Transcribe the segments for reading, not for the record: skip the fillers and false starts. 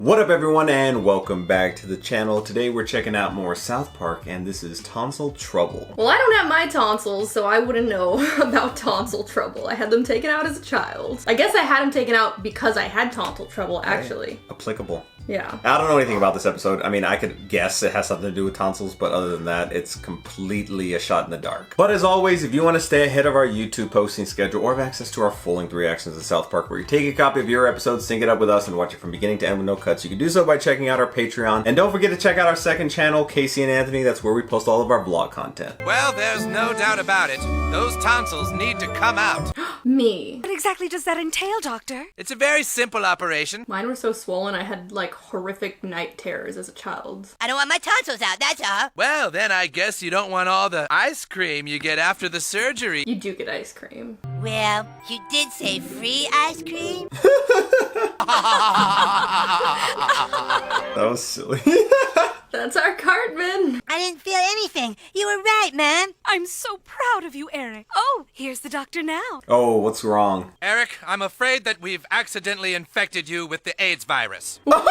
What up everyone and welcome back to the channel. Today we're checking out more South Park and this is Tonsil Trouble. Well, I don't have my tonsils, so I wouldn't know about tonsil trouble. I had them taken out as a child. I guess I had them taken out because I had tonsil trouble, actually. Right. Applicable. Yeah. I don't know anything about this episode. I mean, I could guess it has something to do with tonsils, but other than that, it's completely a shot in the dark. But as always, if you want to stay ahead of our YouTube posting schedule or have access to our full-length reactions to South Park, where you take a copy of your episode, sync it up with us, and watch it from beginning to end with no cuts, you can do so by checking out our Patreon. And don't forget to check out our second channel, Casey and Anthony. That's where we post all of our vlog content. Well, there's no doubt about it. Those tonsils need to come out. Me. What exactly does that entail, Doctor? It's a very simple operation. Mine were so swollen I had like horrific night terrors as a child. I don't want my tonsils out, that's all. Well, then I guess you don't want all the ice cream you get after the surgery. You do get ice cream. Well, you did say free ice cream? That was silly. That's our Cartman. I didn't feel anything. You were right, man. I'm so proud of you, Eric. Oh, here's the doctor now. Oh, what's wrong? Eric, I'm afraid that we've accidentally infected you with the AIDS virus. What?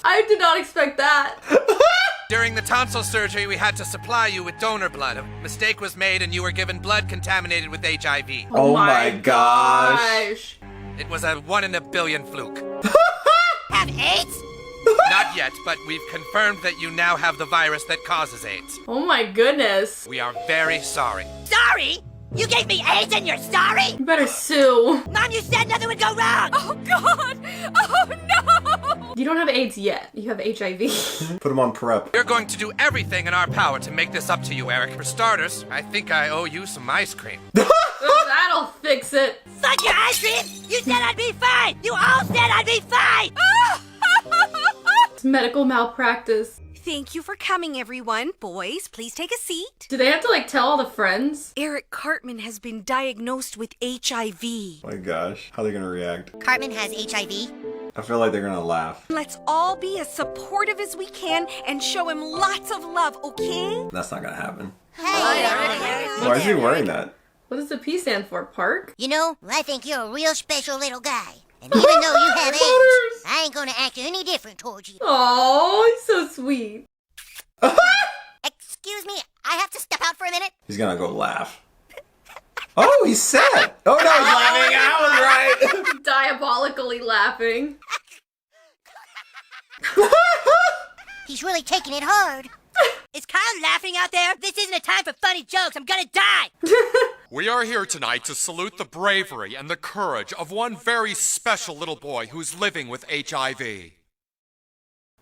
I did not expect that. During the tonsil surgery, we had to supply you with donor blood. A mistake was made and you were given blood contaminated with HIV. Oh my gosh. It was a 1 in a billion fluke. Have AIDS? Not yet, but we've confirmed that you now have the virus that causes AIDS. Oh my goodness. We are very sorry. Sorry? You gave me AIDS and you're sorry? You better sue. Mom, you said nothing would go wrong. Oh, God. Oh, no. You don't have AIDS yet. You have HIV. Put him on prep. We're going to do everything in our power to make this up to you, Eric. For starters, I think I owe you some ice cream. That'll fix it. Fuck your ice cream! You said I'd be fine! You all said I'd be fine! It's medical malpractice. Thank you for coming, everyone. Boys, please take a seat. Do they have to like tell all the friends? Eric Cartman has been diagnosed with HIV. Oh my gosh, how are they gonna react? Cartman has HIV. I feel like they're gonna laugh. Let's all be as supportive as we can and show him lots of love, okay? That's not gonna happen. Hey, Eric. Why is he wearing that? What does the P stand for? Park? You know, I think you're a real special little guy. And even though you have AIDS, I ain't gonna act any different towards you. Oh, he's so sweet. Excuse me, I have to step out for a minute. He's gonna go laugh. Oh, he's sad. Oh no, he's laughing. I was right. Diabolically laughing. He's really taking it hard. Is Kyle laughing out there? This isn't a time for funny jokes. I'm gonna die. We are here tonight to salute the bravery and the courage of one very special little boy who's living with HIV. There's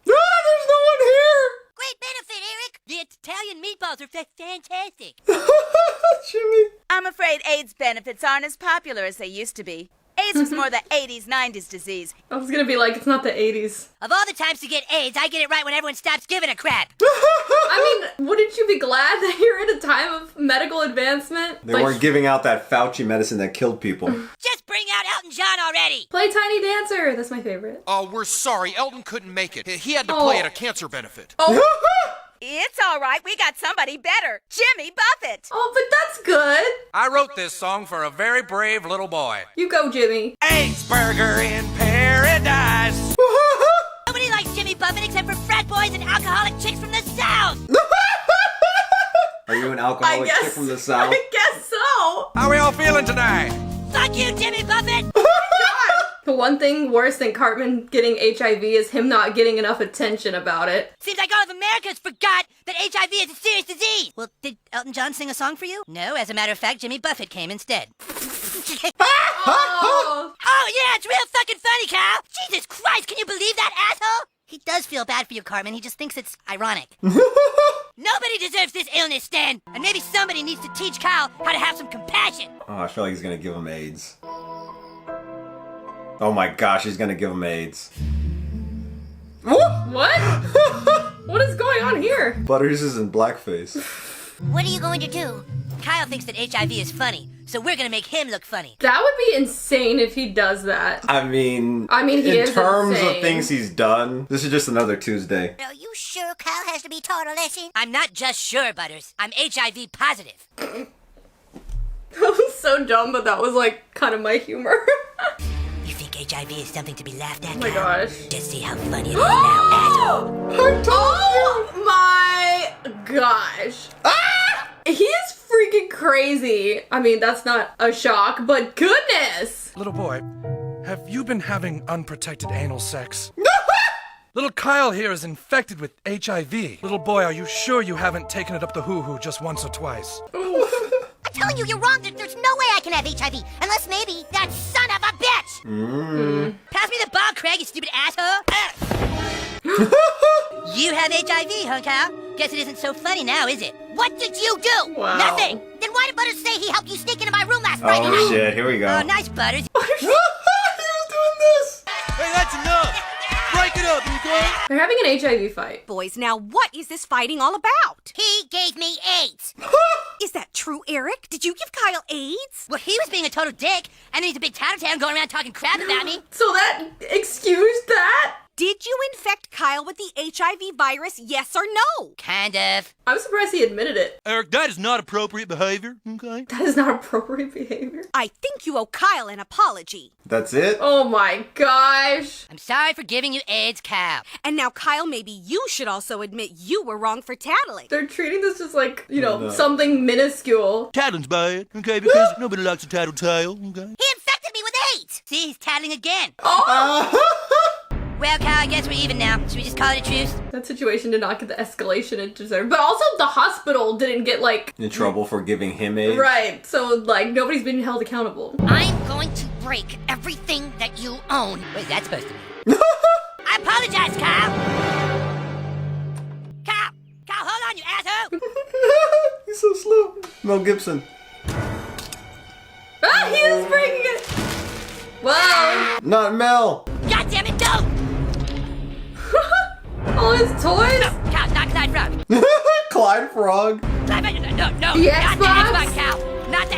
no one here. Great benefit, Eric. The Italian meatballs are fantastic. Jimmy. I'm afraid AIDS benefits aren't as popular as they used to be. AIDS was more the 80s, 90s disease. I was gonna be like, it's not the 80s. Of all the times to get AIDS, I get it right when everyone stops giving a crap. I mean, wouldn't you be glad that you're in a time of medical advancement? They weren't giving out that Fauci medicine that killed people. Just bring out Elton John already. Play Tiny Dancer. That's my favorite. Oh, we're sorry, Elton couldn't make it. He had to play at a cancer benefit. It's all right, we got somebody better. Jimmy Buffett. Oh, but that's good. I wrote this song for a very brave little boy. You go, Jimmy. AIDS burger in paradise. Nobody likes Jimmy Buffett except for frat boys and alcoholic chicks from the South. Are you an alcoholic chick from the South? I guess so. How are we all feeling tonight? Fuck you, Jimmy Buffett. The one thing worse than Cartman getting HIV is him not getting enough attention about it. Seems like all of America's forgot that HIV is a serious disease. Well, did Elton John sing a song for you? No, as a matter of fact, Jimmy Buffett came instead. Oh. Oh, yeah, it's real fucking funny, Kyle. Jesus Christ, can you believe that, asshole? He does feel bad for you, Cartman. He just thinks it's ironic. Nobody deserves this illness, Stan. And maybe somebody needs to teach Kyle how to have some compassion. Oh, I feel like he's gonna give him AIDS. Oh my gosh, he's gonna give him AIDS. What? What is going on here? Butters is in blackface. What are you going to do? Kyle thinks that HIV is funny, so we're gonna make him look funny. That would be insane if he does that. I mean, he in is terms insane. of things he's done, this is just another Tuesday. Are you sure Kyle has to be taught a lesson? I'm not just sure, Butters. I'm HIV positive. That was so dumb, but that was like kind of my humor. You think HIV is something to be laughed at, Oh my Kyle? gosh. Just see how funny it is now, asshole. Oh my gosh. Ah! He is freaking crazy. I mean, that's not a shock, but goodness. Little boy, have you been having unprotected anal sex? Little Kyle here is infected with HIV. Little boy, are you sure you haven't taken it up the hoo-hoo just once or twice? I'm telling you, you're wrong. There's no way I can have HIV. Unless maybe that son of a bitch. Pass me the ball, Craig, you stupid asshole. You have HIV, huh, Kyle? Guess it isn't so funny now, is it? What did you do? Wow. Nothing. Then why did Butters say he helped you sneak into my room last Friday night? Oh shit, here we go. Oh, nice, Butters. He was doing this! Hey, that's enough! Break it up, okay? They're having an HIV fight. Boys, now what is this fighting all about? He gave me AIDS. Is that true, Eric? Did you give Kyle AIDS? Well, he was being a total dick, and then he's a big tattletale going around talking crap about me. So that excused that? Did you infect Kyle with the HIV virus, yes or no? Kind of. I'm surprised he admitted it. Eric, that is not appropriate behavior, okay? That is not appropriate behavior. I think you owe Kyle an apology. That's it? Oh my gosh. I'm sorry for giving you AIDS, Kyle. And now, Kyle, maybe you should also admit you were wrong for tattling. They're treating this just like, you know, something minuscule. Tattling's bad, okay? Because nobody likes a tattletale, okay? He infected me with AIDS. See, he's tattling again. Oh! Well, Kyle, I guess we're even now. Should we just call it a truce? That situation did not get the escalation it deserved. But also the hospital didn't get like... In trouble for giving him AIDS? Right. So like nobody's been held accountable. I'm going to break everything that you own. What is that supposed to mean? I apologize, Kyle. Kyle, hold on, you asshole. He's so slow. Mel Gibson. Ah, he is breaking it! Whoa! Not Mel! God damn it, don't! All his toys? Kyle, not Clyde Frog. Clyde Frog. No, The not the Xbox? Xbox, Kyle. Not the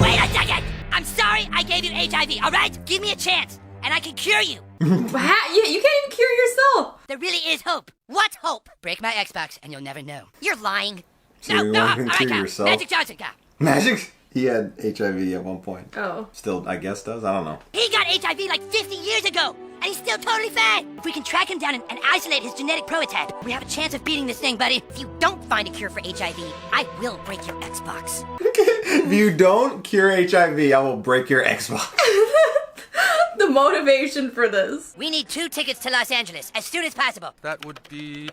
Wait a second. I'm sorry I gave you HIV, all right? Give me a chance, and I can cure you. Yeah, you can't even cure yourself. There really is hope. What hope? Break my Xbox, and you'll never know. You're lying. So you want to all right, cure Kyle. yourself? Magic Johnson, Kyle. Magic? He had HIV at one point. Oh. Still, I guess, does? I don't know. He got HIV like 50 years ago, and he's still totally fine. If we can track him down and isolate his genetic prototype, we have a chance of beating this thing, buddy. If you don't find a cure for HIV, I will break your Xbox. If you don't cure HIV, I will break your Xbox. The motivation for this. We need 2 tickets to Los Angeles as soon as possible. That would be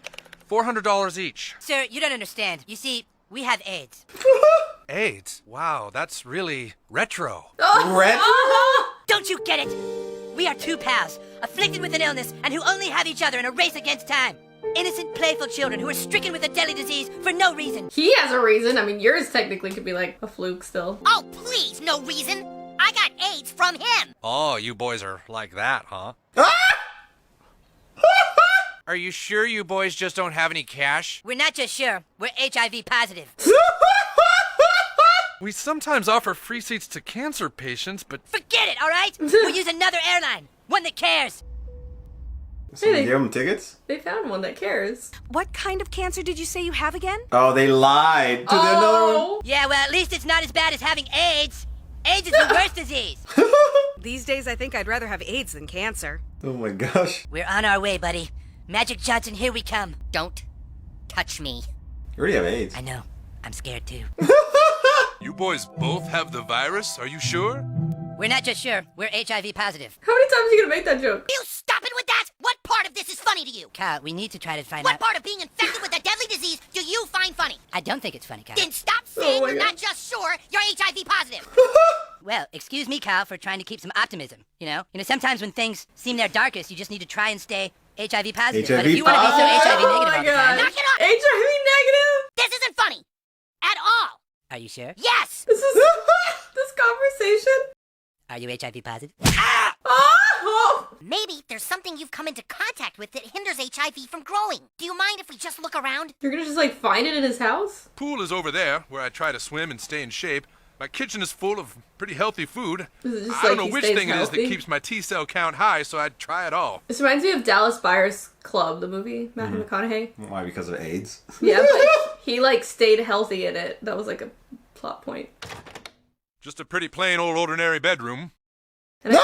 $400 each. Sir, you don't understand. You see, we have AIDS. AIDS? Wow, that's really retro. Red? Don't you get it? We are 2 pals, afflicted with an illness, and who only have each other in a race against time. Innocent, playful children who are stricken with a deadly disease for no reason. He has a reason. I mean, yours technically could be like a fluke still. Oh, please, no reason. I got AIDS from him. Oh, you boys are like that, huh? Are you sure you boys just don't have any cash? We're not just sure, we're HIV positive. We sometimes offer free seats to cancer patients, but Forget it, all right? We'll use another airline, one that cares. So you gave him tickets? They found one that cares. What kind of cancer did you say you have again? Oh, they lied to the another one? Yeah, well, at least it's not as bad as having AIDS. AIDS is the worst disease. These days, I think I'd rather have AIDS than cancer. Oh my gosh. We're on our way, buddy. Magic Johnson, here we come. Don't touch me. You already have AIDS. I know. I'm scared too. You boys both have the virus? Are you sure? We're not just sure, we're HIV positive. How many times are you gonna make that joke? You stop it with that! What part of this is funny to you? Kyle, we need to try to find out. What part of being infected with a deadly disease do you find funny? I don't think it's funny, Kyle. Then stop saying my you're God. not just sure you're HIV positive. Well, excuse me, Kyle, for trying to keep some optimism. You know, sometimes when things seem their darkest, you just need to try and stay HIV positive. But if you want to be so HIV Oh negative my all the time, God. knock it off! HIV negative? This isn't funny! At all! Are you sure? Yes! This is this conversation? Are you HIV positive? Oh! Maybe there's something you've come into contact with that hinders HIV from growing. Do you mind if we just look around? You're gonna just like find it in his house? Pool is over there, where I try to swim and stay in shape. My kitchen is full of pretty healthy food. Is it just I don't like know he which stays thing it is that healthy? keeps my T-cell count high, so I'd try it all. This reminds me of Dallas Buyers Club, the movie, Matthew McConaughey. Why? Because of AIDS? Yeah, but he like stayed healthy in it. That was like a plot point. Just a pretty plain old ordinary bedroom. And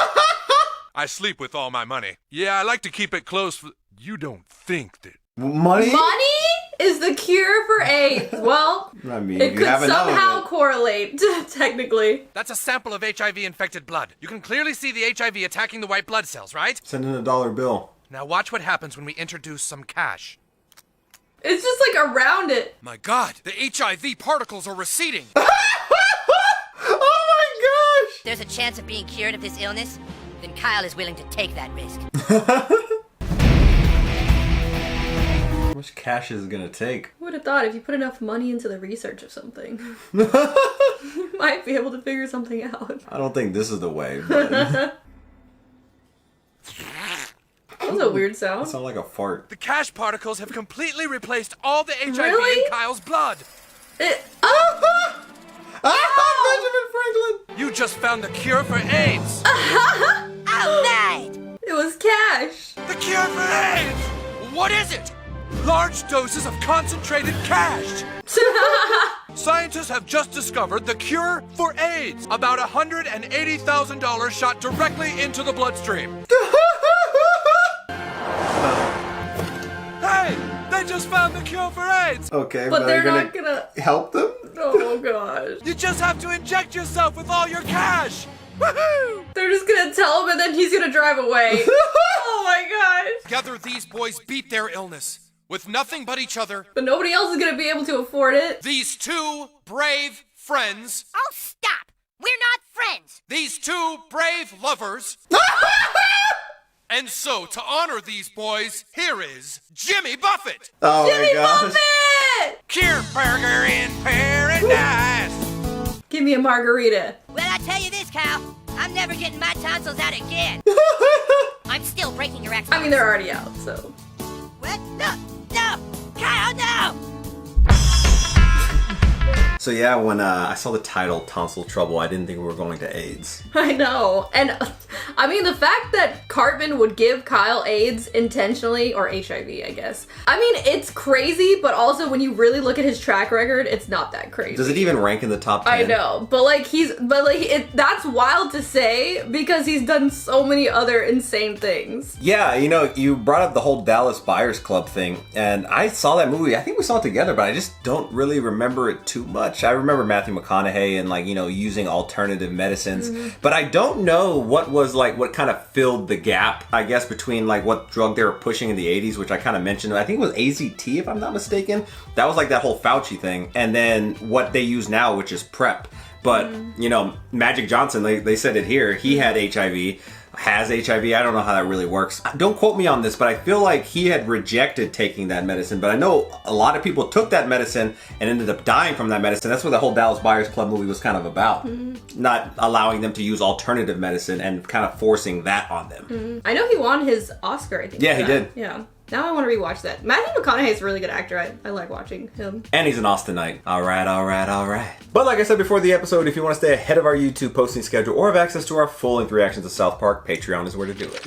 I sleep with all my money. Yeah, I like to keep it close for... You don't think that... Money? Money is the cure for AIDS. Well, I mean, it you could have enough of somehow it. correlate, technically. That's a sample of HIV-infected blood. You can clearly see the HIV attacking the white blood cells, right? Send in a dollar bill. Now watch what happens when we introduce some cash. It's just like around it. My God, the HIV particles are receding. Oh my gosh! There's a chance of being cured of this illness, then Kyle is willing to take that risk. How much cash is it gonna take? Who would have thought if you put enough money into the research of something, you might be able to figure something out. I don't think this is the way, but That was a weird it sound. sounds like a fart. The cash particles have completely replaced all the HIV Really? in Kyle's blood. Benjamin Franklin! You just found the cure for AIDS. All right! It was cash. The cure for AIDS! What is it? Large doses of concentrated cash. Scientists have just discovered the cure for AIDS. About $180,000 shot directly into the bloodstream. Hey, they just found the cure for AIDS. Okay, But are they're you not gonna. help them? Oh gosh. You just have to inject yourself with all your cash. Woohoo! They're just gonna tell him and then he's gonna drive away. Oh my gosh. Together, these boys beat their illness. With nothing but each other, But nobody else is gonna be able to afford it. these two brave friends, Oh, stop! We're not friends! these two brave lovers. And so, to honor these boys, here is Jimmy Buffett. Oh Jimmy my gosh. Buffett! Cure burger in paradise. Give me a margarita. Well, I tell you this, Kyle. I'm never getting my tonsils out again. I'm still breaking your ex. I mean, they're already out, so. What? No! No! Kyle, no! So yeah, when I saw the title Tonsil Trouble, I didn't think we were going to AIDS. I know. And I mean, the fact that Cartman would give Kyle AIDS intentionally, or HIV, I guess. I mean, it's crazy, but also when you really look at his track record, it's not that crazy. Does it even rank in the top 10? I know, but that's wild to say because he's done so many other insane things. Yeah, you know, you brought up the whole Dallas Buyers Club thing, and I saw that movie. I think we saw it together, but I just don't really remember it too much. I remember Matthew McConaughey and using alternative medicines, but I don't know what kind of filled the gap, I guess, between what drug they were pushing in the 80s, which I kind of mentioned. I think it was AZT, if I'm not mistaken. That was that whole Fauci thing. And then what they use now, which is PrEP. But, Magic Johnson, they said it here, he had HIV. Has HIV. I don't know how that really works. Don't quote me on this, but I feel like he had rejected taking that medicine. But I know a lot of people took that medicine and ended up dying from that medicine. That's what the whole Dallas Buyers Club movie was kind of about. Not allowing them to use alternative medicine and kind of forcing that on them. I know he won his Oscar, I think. Yeah, for he that. did. Yeah. Now I want to rewatch that. Matthew McConaughey is a really good actor. I like watching him. And he's an Austinite. All right. But like I said before the episode, if you want to stay ahead of our YouTube posting schedule or have access to our full-length reactions to South Park, Patreon is where to do it.